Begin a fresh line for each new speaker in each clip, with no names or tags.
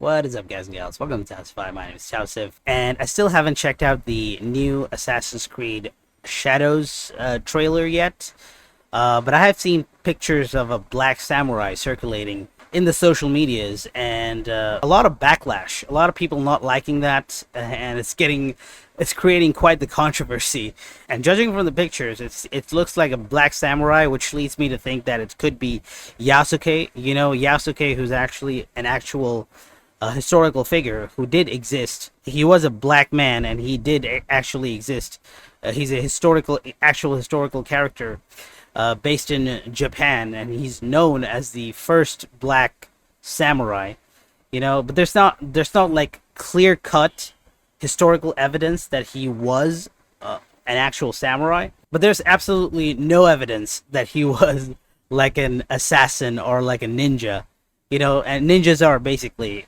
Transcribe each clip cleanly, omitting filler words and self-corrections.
What is up, guys and gals? Welcome to Tausify. My name is Tausif, and I still haven't checked out the new Assassin's Creed Shadows trailer yet. But I have seen pictures of a black samurai circulating in the social medias, and a lot of backlash. A lot of people not liking that, and it's creating quite the controversy. And judging from the pictures, it looks like a black samurai, which leads me to think that it could be Yasuke. You know, Yasuke, who's actually an actual historical figure who did exist. He was a black man, and he did actually exist. He's a actual historical character based in Japan, and he's known as the first black samurai. You know, but there's not like clear cut historical evidence that he was an actual samurai. But there's absolutely no evidence that he was like an assassin or like a ninja. You know, and ninjas are basically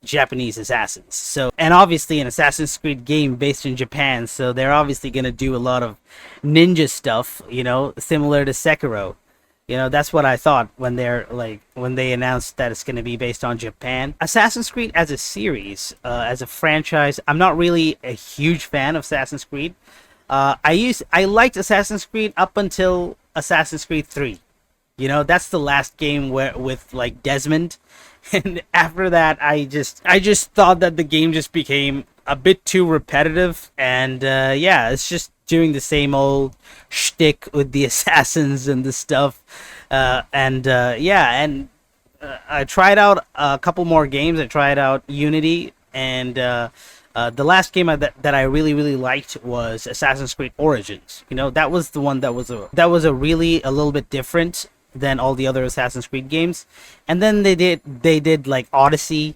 Japanese assassins. So, and obviously an Assassin's Creed game based in Japan, so they're obviously going to do a lot of ninja stuff, you know, similar to Sekiro. You know, that's what I thought when they announced that it's going to be based on Japan. Assassin's Creed as a series, as a franchise, I'm not really a huge fan of Assassin's Creed. I liked Assassin's Creed up until Assassin's Creed 3. You know, that's the last game with like Desmond, and after that, I just thought that the game just became a bit too repetitive, and yeah, it's just doing the same old shtick with the assassins and the stuff, I tried out a couple more games. I tried out Unity, and the last game that I really liked was Assassin's Creed Origins. You know, that was the one that was a little bit different than all the other Assassin's Creed games. And then they did like Odyssey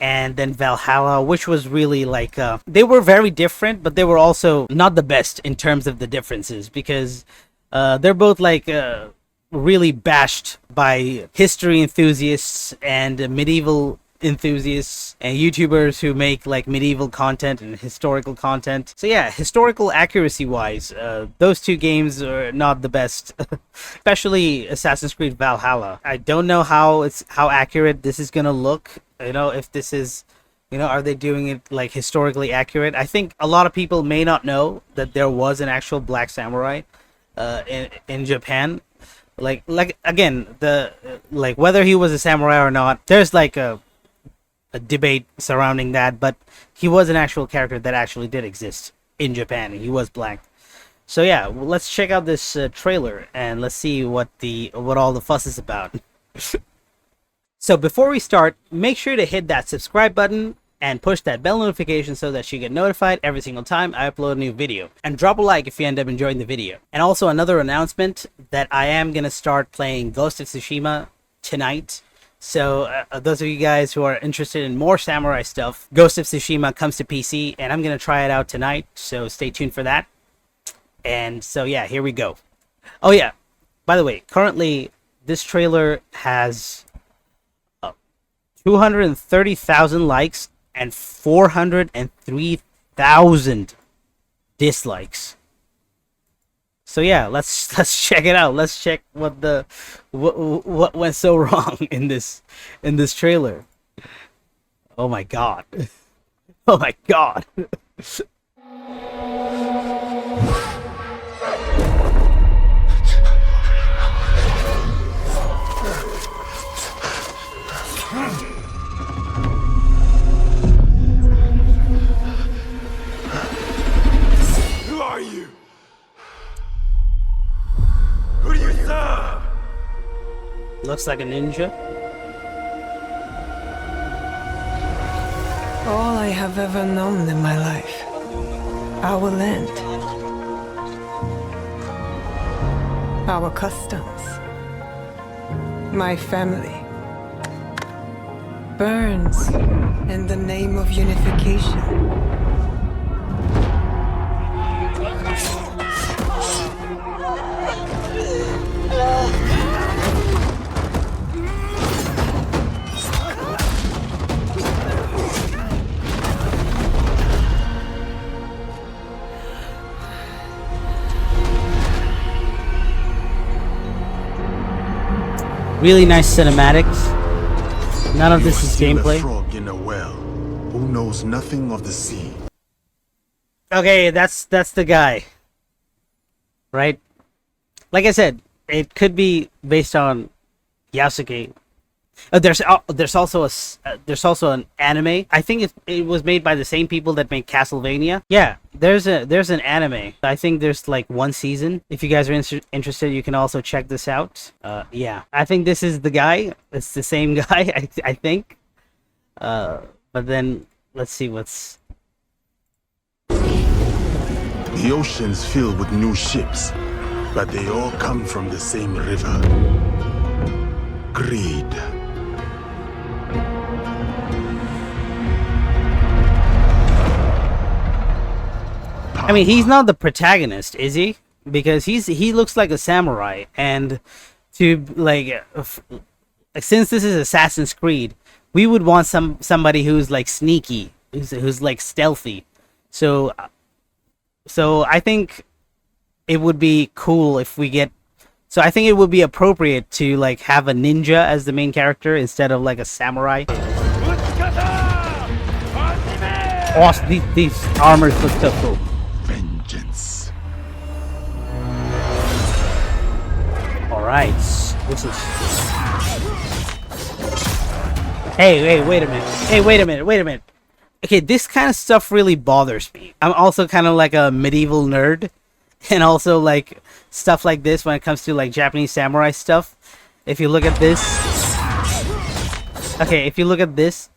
and then Valhalla, which was really like they were very different, but they were also not the best in terms of the differences, because they're both like really bashed by history enthusiasts and medieval enthusiasts and YouTubers who make like medieval content and historical content. So yeah, historical accuracy wise, those two games are not the best. Especially Assassin's Creed Valhalla. I don't know how accurate this is gonna look. You know, if this is, you know, are they doing it like historically accurate? I think a lot of people may not know that there was an actual black samurai in Japan. Like again, whether he was a samurai or not, there's like a debate surrounding that, but he was an actual character that actually did exist in Japan, and he was black. So yeah, let's check out this trailer and let's see what all the fuss is about. So before we start, make sure to hit that subscribe button and push that bell notification so that you get notified every single time I upload a new video. And drop a like if you end up enjoying the video. And also another announcement that I am gonna start playing Ghost of Tsushima tonight. So those of you guys who are interested in more samurai stuff, Ghost of Tsushima comes to PC, and I'm going to try it out tonight, so stay tuned for that. And so yeah, here we go. Oh yeah, by the way, currently this trailer has 230,000 likes and 403,000 dislikes. So yeah, let's check it out. Let's check what went so wrong in this trailer. Oh my god. Oh my god.
Who are you? Who do you serve?
Looks like a ninja.
All I have ever known in my life, our land, our customs, my family, burns in the name of unification.
Really nice cinematics. None of
You
this
are
is
still
gameplay.
a frog in a well who knows nothing of the sea.
Okay, that's the guy, right? Like I said, it could be based on Yasuke. There's also there's also an anime. I think it was made by the same people that made Castlevania. Yeah, there's an anime. I think there's like one season. If you guys are interested, you can also check this out. Yeah, I think this is the guy. It's the same guy. I think. But then let's see what's.
The ocean's filled with new ships, but they all come from the same river. Greed.
I mean, he's not the protagonist, is he? Because he looks like a samurai, and to like, since this is Assassin's Creed, we would want somebody who's like sneaky, who's like stealthy. So I think it would be cool if we get. So I think it would be appropriate to like have a ninja as the main character instead of like a samurai. Awesome, these armors look so cool.
Vengeance.
Alright, this is... Hey, wait a minute. Hey, wait a minute. Okay, this kind of stuff really bothers me. I'm also kind of like a medieval nerd. And also like stuff like this when it comes to like Japanese samurai stuff. If you look at this... Okay, if you look at this...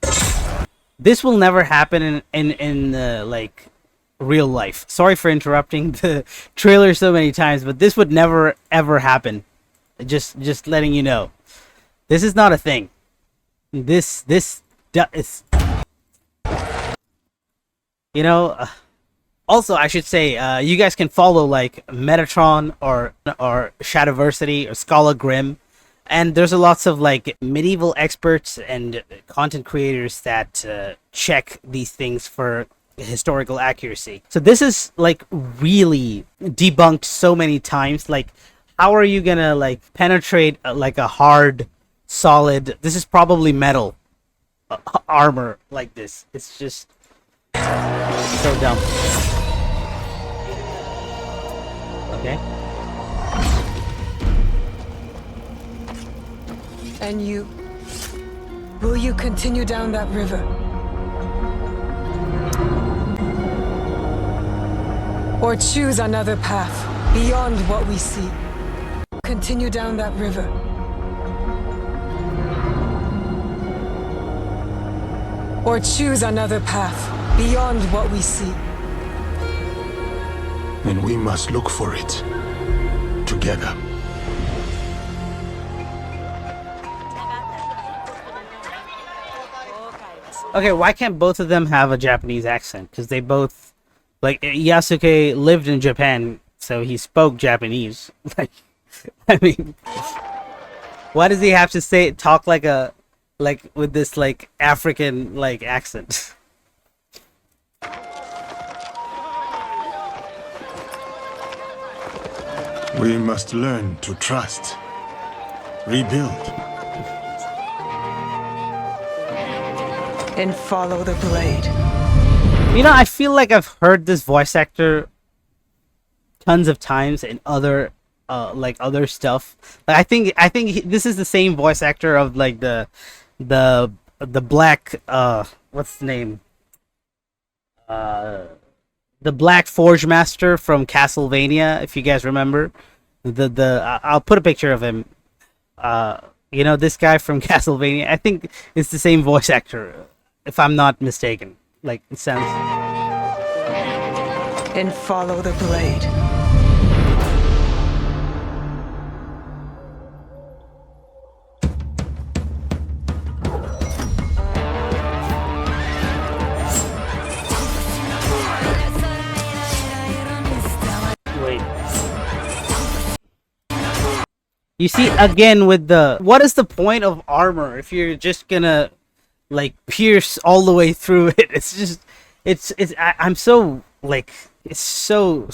This will never happen in like real life. Sorry for interrupting the trailer so many times, but this would never ever happen. Just letting you know. This is not a thing. This is, you know, also I should say you guys can follow like Metatron or Shadowversity or Scala Grim. And there's a lots of like medieval experts and content creators that check these things for historical accuracy. So this is like really debunked so many times. Like, how are you gonna like penetrate like a hard, solid? This is probably metal armor like this. It's just so dumb. Okay.
And you? Will you continue down that river? Or choose another path beyond what we see? Continue down that river. Or choose another path beyond what we see?
And we must look for it together.
Okay, why can't both of them have a Japanese accent? Because they both, like, Yasuke lived in Japan, so he spoke Japanese. Like, I mean, why does he have to talk like with this, like, African, like, accent?
We must learn to trust, rebuild.
And follow the blade.
You know, I feel like I've heard this voice actor tons of times in other like other stuff. Like, I think this is the same voice actor of like the black what's the name? The Black Forge Master from Castlevania, if you guys remember. I'll put a picture of him. You know, this guy from Castlevania. I think it's the same voice actor, if I'm not mistaken. Like, it sounds...
And follow the blade.
Wait. You see, again with the... What is the point of armor if you're just gonna, like, pierce all the way through it? It's just... I'm so, like... It's so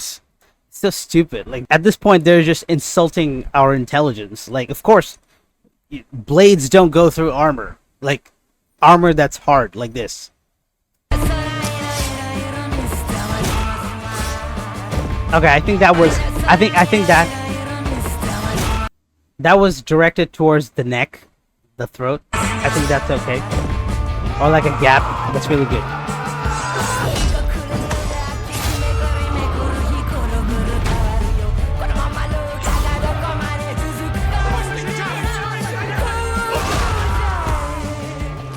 stupid. Like, at this point, they're just insulting our intelligence. Like, of course, blades don't go through armor. Like, armor that's hard like this. Okay, I think that was I think that was directed towards the neck, the throat. I think that's okay. Or like a gap. That's really good.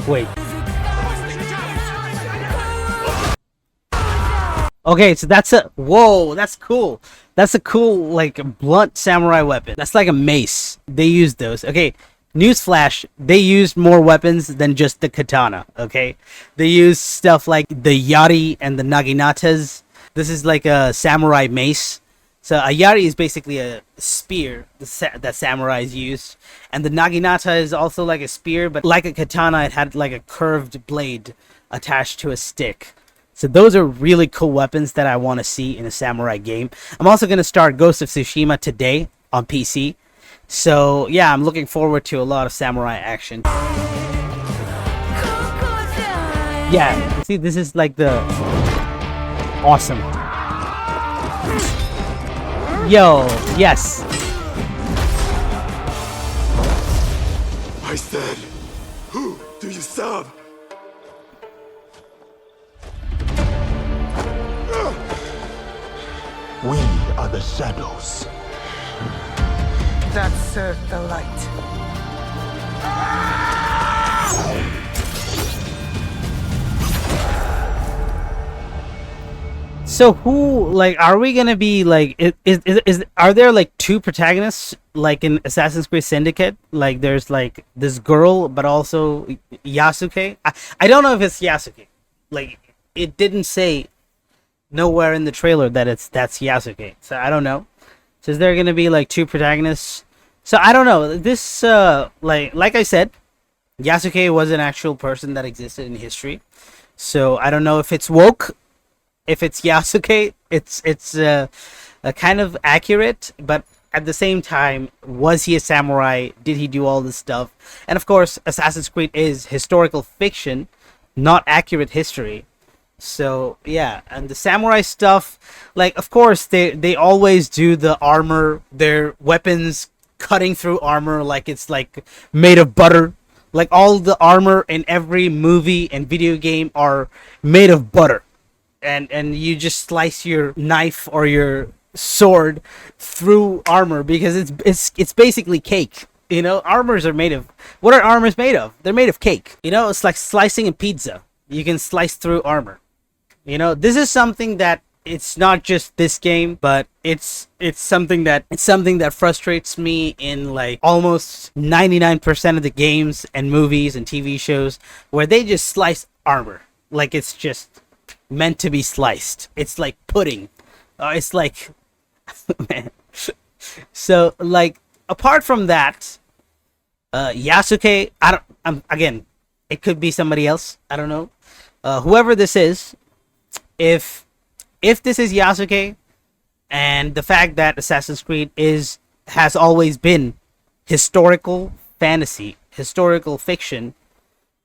Wait. Okay, so that's a whoa, that's cool. That's a cool like blunt samurai weapon. That's like a mace. They use those. Okay, newsflash, they used more weapons than just the katana, okay? They used stuff like the yari and the naginatas. This is like a samurai mace. So a yari is basically a spear that samurais use, and the naginata is also like a spear, but like a katana, it had like a curved blade attached to a stick. So those are really cool weapons that I want to see in a samurai game. I'm also going to start Ghost of Tsushima today on PC. So yeah, I'm looking forward to a lot of samurai action. Yeah, see, this is like the awesome. Yo, yes.
I said, who do you serve?
We are the shadows.
That served the light.
So who, like, are we gonna be like? Is are there like two protagonists like in Assassin's Creed Syndicate? Like, there's like this girl, but also Yasuke. I don't know if it's Yasuke. Like, it didn't say nowhere in the trailer that that's Yasuke. So I don't know. So is there gonna be like two protagonists? So I don't know. This like I said, Yasuke was an actual person that existed in history. So I don't know if it's woke. If it's Yasuke, it's kind of accurate, but at the same time, was he a samurai? Did he do all this stuff? And of course, Assassin's Creed is historical fiction, not accurate history. So yeah, and the samurai stuff, like, of course they always do the armor, their weapons cutting through armor like it's like made of butter. Like, all the armor in every movie and video game are made of butter. And you just slice your knife or your sword through armor because it's basically cake. You know, armors are made of, what are armors made of? They're made of cake. You know, it's like slicing a pizza. You can slice through armor. You know, this is something that, it's not just this game, but it's something that frustrates me in like almost 99% of the games and movies and TV shows, where they just slice armor like it's just meant to be sliced. It's like pudding. It's like man. So like, apart from that, Yasuke, again, it could be somebody else. I don't know. Whoever this is, if this is Yasuke, and the fact that Assassin's Creed has always been historical fantasy, historical fiction,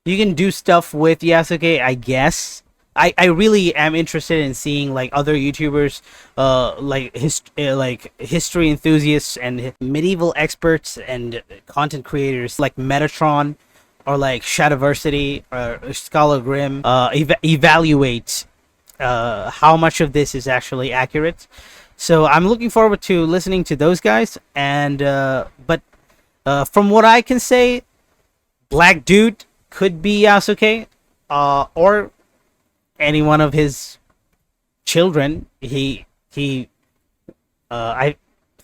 you can do stuff with Yasuke, I guess. I really am interested in seeing like other YouTubers, like history enthusiasts and medieval experts and content creators like Metatron or like Shadowversity or Scholar Grimm evaluate how much of this is actually accurate. So I'm looking forward to listening to those guys. And but from what I can say, Black Dude could be Yasuke, or any one of his children. I think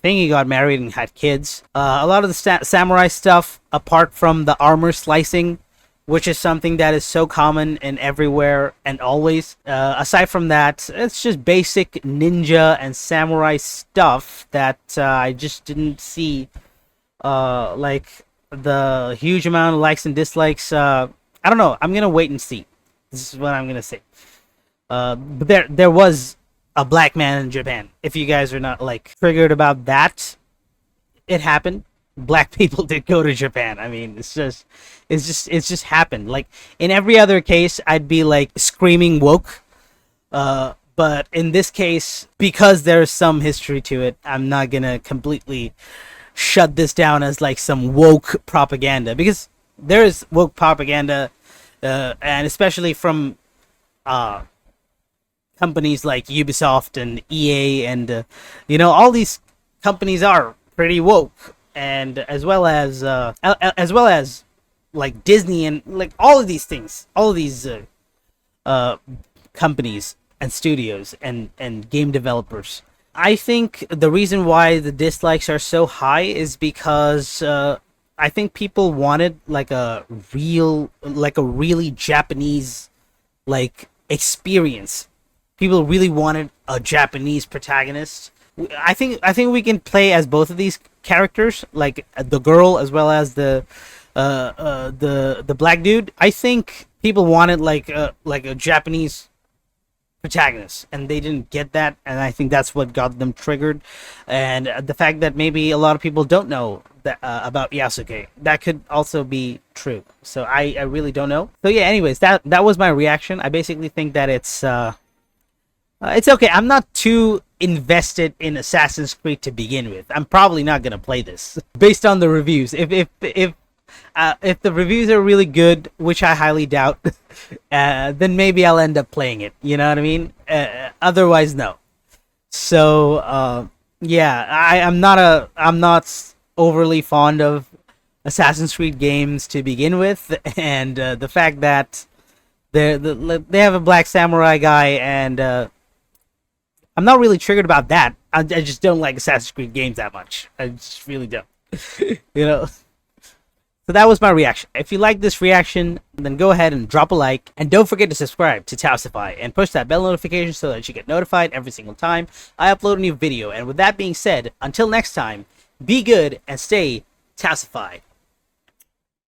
he got married and had kids. A lot of the samurai stuff, apart from the armor slicing, which is something that is so common in everywhere and always. Aside from that, it's just basic ninja and samurai stuff that I just didn't see. Like the huge amount of likes and dislikes. I don't know. I'm gonna wait and see. This is what I'm gonna say. But there was a black man in Japan. If you guys are not like triggered about that, it happened. black people did go to Japan. I mean, it's just happened. Like in every other case, I'd be like screaming woke. But in this case, because there's some history to it, I'm not gonna completely shut this down as like some woke propaganda, because there is woke propaganda, and especially from companies like Ubisoft and EA and all these companies are pretty woke, and as well as like Disney and like all of these things, all of these companies and studios and game developers. I think the reason why the dislikes are so high is because I think people wanted like a really Japanese like experience. People really wanted a Japanese protagonist. I think we can play as both of these characters, like the girl as well as the black dude. I think people wanted like a Japanese protagonist, and they didn't get that, and I think that's what got them triggered. And the fact that maybe a lot of people don't know that about Yasuke, that could also be true. So I really don't know. So yeah, anyways, that was my reaction. I basically think that it's okay. I'm not too invested in Assassin's Creed to begin with. I'm probably not gonna play this based on the reviews. If the reviews are really good, which I highly doubt, then maybe I'll end up playing it. You know what I mean? Otherwise, no. So yeah, I'm not overly fond of Assassin's Creed games to begin with, and the fact that they have a black samurai guy, and I'm not really triggered about that. I just don't like Assassin's Creed games that much. I just really don't. So that was my reaction. If you like this reaction, then go ahead and drop a like. And don't forget to subscribe to Tausify and push that bell notification so that you get notified every single time I upload a new video. And with that being said, until next time, be good and stay Tausified.